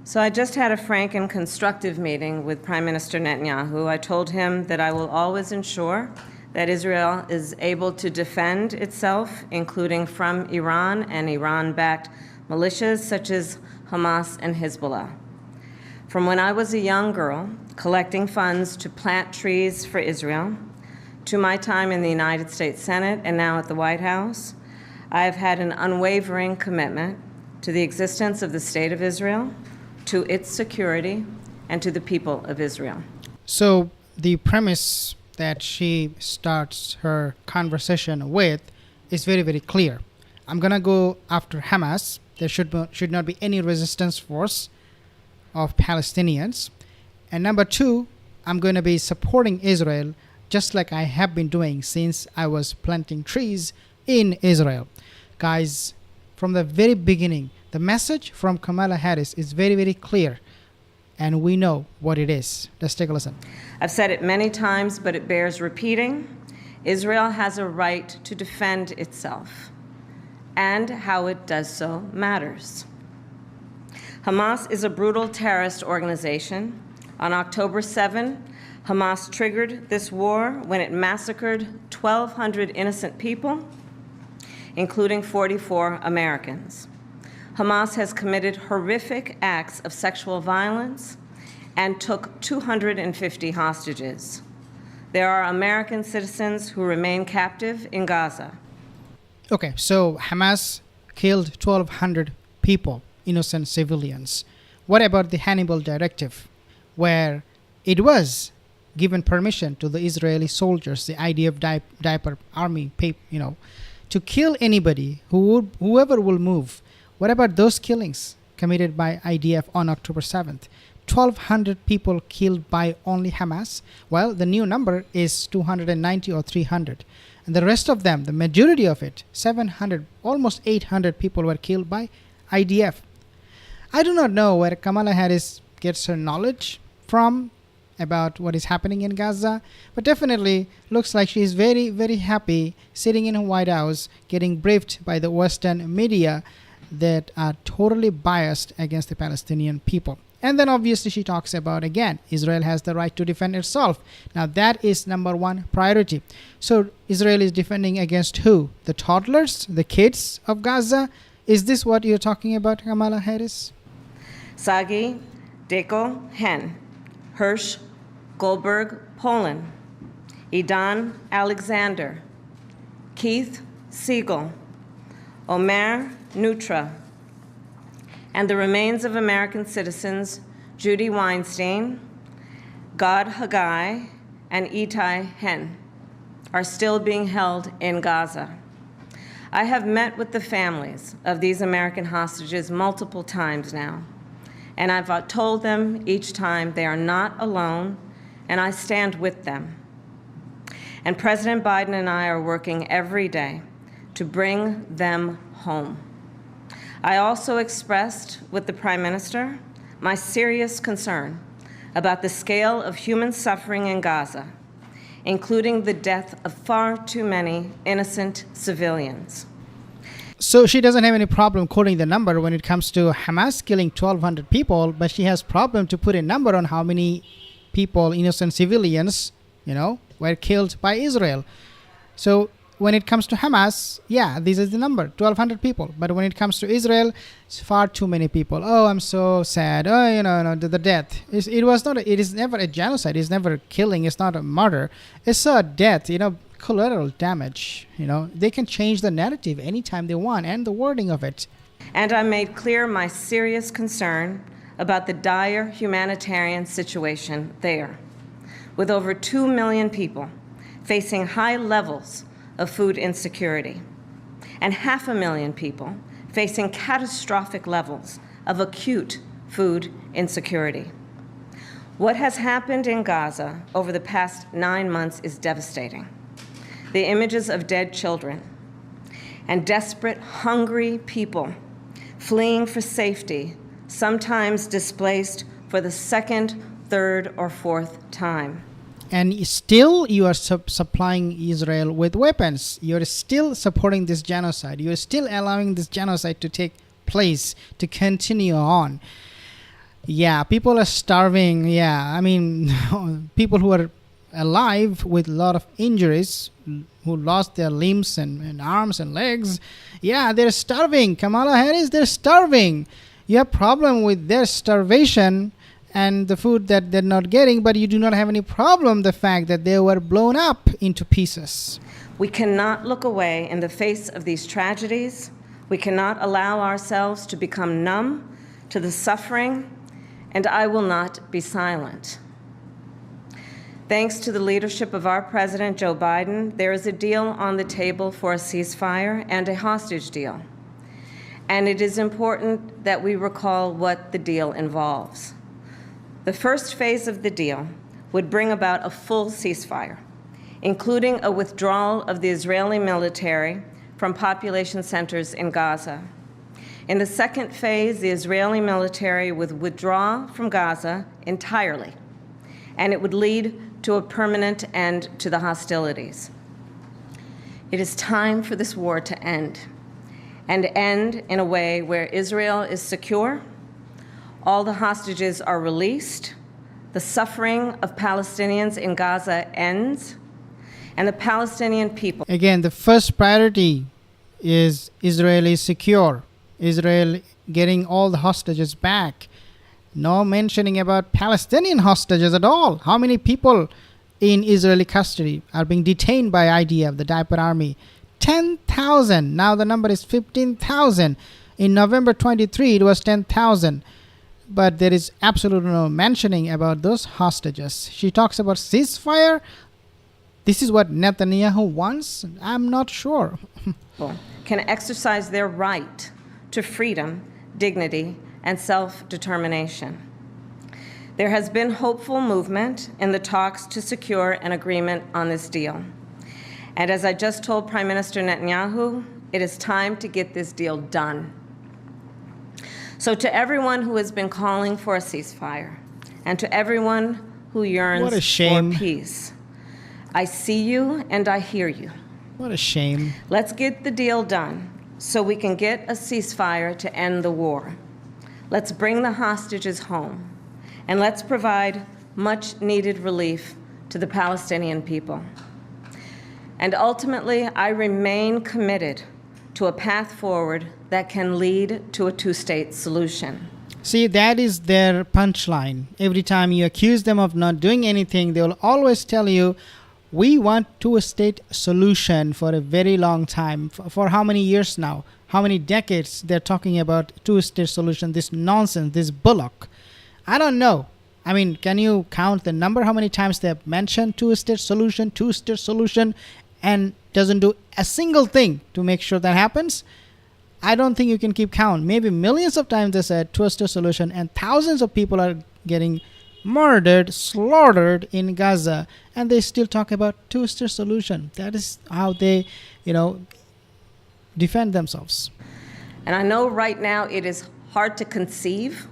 So I just had a frank and constructive meeting with Prime Minister Netanyahu. I told him that I will always ensure that Israel is able to defend itself, including from Iran and Iran-backed militias such as Hamas and Hezbollah. From when I was a young girl, collecting funds to plant trees for Israel, to my time in the United States Senate and now at the White House, I have had an unwavering commitment to the existence of the State of Israel, to its security, and to the people of Israel. So the premise that she starts her conversation with is very, very clear. I'm going to go after Hamas. There should not be any resistance force of Palestinians. And number two, I'm going to be supporting Israel just like I have been doing since I was planting trees in Israel. Guys, from the very beginning, the message from Kamala Harris is very, very clear, and we know what it is. Let's take a listen. I've said it many times, but it bears repeating. Israel has a right to defend itself, and how it does so matters. Hamas is a brutal terrorist organization. On October 7, Hamas triggered this war when it massacred 1,200 innocent people, including 44 Americans. Hamas has committed horrific acts of sexual violence and took 250 hostages. There are American citizens who remain captive in Gaza. Okay, so Hamas killed 1,200 people, innocent civilians. What about the Hannibal Directive, where it was given permission to the Israeli soldiers, the IDF diaper army, to kill anybody, whoever will move? What about those killings committed by IDF on October 7th? 1,200 people killed by only Hamas? Well, the new number is 290 or 300. And the rest of them, the majority of it, 700, almost 800 people were killed by IDF. I do not know where Kamala Harris gets her knowledge from about what is happening in Gaza, but definitely looks like she is very, very happy sitting in her White House getting briefed by the Western media that are totally biased against the Palestinian people. And then obviously she talks about, again, Israel has the right to defend itself. Now that is number one priority. So Israel is defending against who? The toddlers, the kids of Gaza? Is this what you're talking about, Kamala Harris? Sagi, Deko, Hen, Hirsch, Goldberg, Poland, Idan, Alexander, Keith, Siegel, Omer, Nutra, and the remains of American citizens Judy Weinstein, Gad Haggai, and Itai Hen are still being held in Gaza. I have met with the families of these American hostages multiple times now, and I've told them each time they are not alone, and I stand with them. And President Biden and I are working every day to bring them home. I also expressed with the Prime Minister my serious concern about the scale of human suffering in Gaza, including the death of far too many innocent civilians. So she doesn't have any problem quoting the number when it comes to Hamas killing 1,200 people, but she has problem to put a number on how many people, innocent civilians, were killed by Israel. So when it comes to Hamas, yeah, this is the number, 1,200 people. But when it comes to Israel, it's far too many people. Oh, I'm so sad. Oh, the death. It is never a genocide. It's never killing. It's not a murder. It's a death, collateral damage. They can change the narrative anytime they want and the wording of it. And I made clear my serious concern about the dire humanitarian situation there, with over 2 million people facing high levels of food insecurity, and 500,000 people facing catastrophic levels of acute food insecurity. What has happened in Gaza over the past 9 months is devastating. The images of dead children and desperate, hungry people fleeing for safety, sometimes displaced for the second, third, or fourth time. And still you are supplying Israel with weapons. You're still supporting this genocide. You're still allowing this genocide to take place, to continue on. Yeah, people are starving. Yeah, I mean, people who are alive with a lot of injuries, who lost their limbs and arms and legs, yeah, they're starving. Kamala Harris, they're starving. You have problem with their starvation and the food that they're not getting, but you do not have any problem the fact that they were blown up into pieces. We cannot look away in the face of these tragedies. We cannot allow ourselves to become numb to the suffering, and I will not be silent. Thanks to the leadership of our President, Joe Biden, there is a deal on the table for a ceasefire and a hostage deal. And it is important that we recall what the deal involves. The first phase of the deal would bring about a full ceasefire, including a withdrawal of the Israeli military from population centers in Gaza. In the second phase, the Israeli military would withdraw from Gaza entirely, and it would lead to a permanent end to the hostilities. It is time for this war to end, and end in a way where Israel is secure, all the hostages are released, the suffering of Palestinians in Gaza ends, and the Palestinian people. Again, the first priority is Israel is secure. Israel getting all the hostages back. No mentioning about Palestinian hostages at all. How many people in Israeli custody are being detained by IDF, the Diaper Army? 10,000. Now the number is 15,000. In November 23, it was 10,000. But there is absolutely no mentioning about those hostages. She talks about ceasefire. This is what Netanyahu wants? I'm not sure. Can exercise their right to freedom, dignity, and self-determination. There has been hopeful movement in the talks to secure an agreement on this deal. And as I just told Prime Minister Netanyahu, it is time to get this deal done. So to everyone who has been calling for a ceasefire, and to everyone who yearns What a shame. for peace, I see you and I hear you. What a shame. Let's get the deal done so we can get a ceasefire to end the war. Let's bring the hostages home, and let's provide much-needed relief to the Palestinian people. And ultimately, I remain committed to a path forward that can lead to a two-state solution. See, that is their punchline. Every time you accuse them of not doing anything, they will always tell you, we want two-state solution for a very long time. For how many years now? How many decades they're talking about two-state solution? This nonsense, this bullock. I don't know. I mean, can you count the number? How many times they have mentioned two-state solution, and doesn't do a single thing to make sure that happens? I don't think you can keep count. Maybe millions of times they said two-state solution, and thousands of people are getting murdered, slaughtered in Gaza, and they still talk about two-state solution. That is how they, defend themselves. And I know right now it is hard to conceive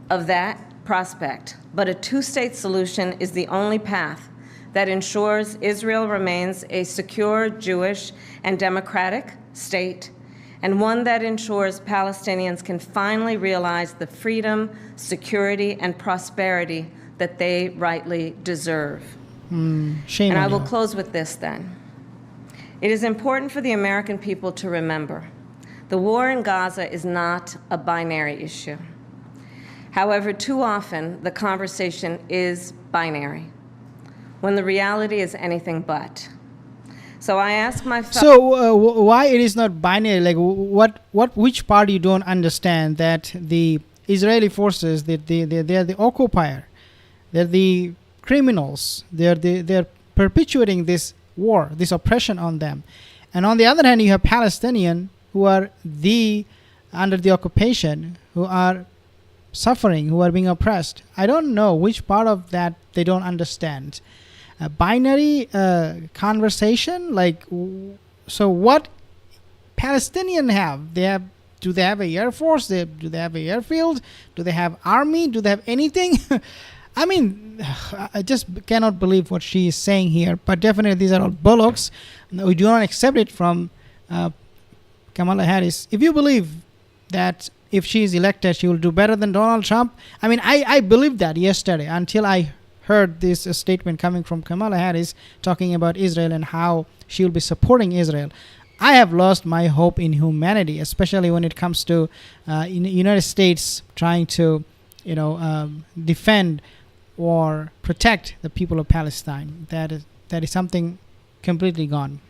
of that prospect, but a two-state solution is the only path that ensures Israel remains a secure Jewish and democratic state, and one that ensures Palestinians can finally realize the freedom, security, and prosperity that they rightly deserve. Shame And I on will you. close with this then. It is important for the American people to remember the war in Gaza is not a binary issue. However, too often the conversation is binary, when the reality is anything but. So I ask my So why it is not binary? Like which part you don't understand? That the Israeli forces, they are the occupier, they're the criminals, they're perpetuating this war, this oppression on them, and on the other hand you have Palestinians who are under the occupation, who are suffering, who are being oppressed. I don't know which part of that they don't understand. A binary conversation, so what Palestinians have? Do they have a air force? Do they have a airfield? Do they have army? Do they have anything? I mean, I just cannot believe what she is saying here. But definitely these are all bullocks. We do not accept it from Kamala Harris. If you believe that if she is elected, she will do better than Donald Trump. I mean, I believed that yesterday until I heard this statement coming from Kamala Harris talking about Israel and how she will be supporting Israel. I have lost my hope in humanity, especially when it comes to United States trying to, defend or protect the people of Palestine. That is something completely gone.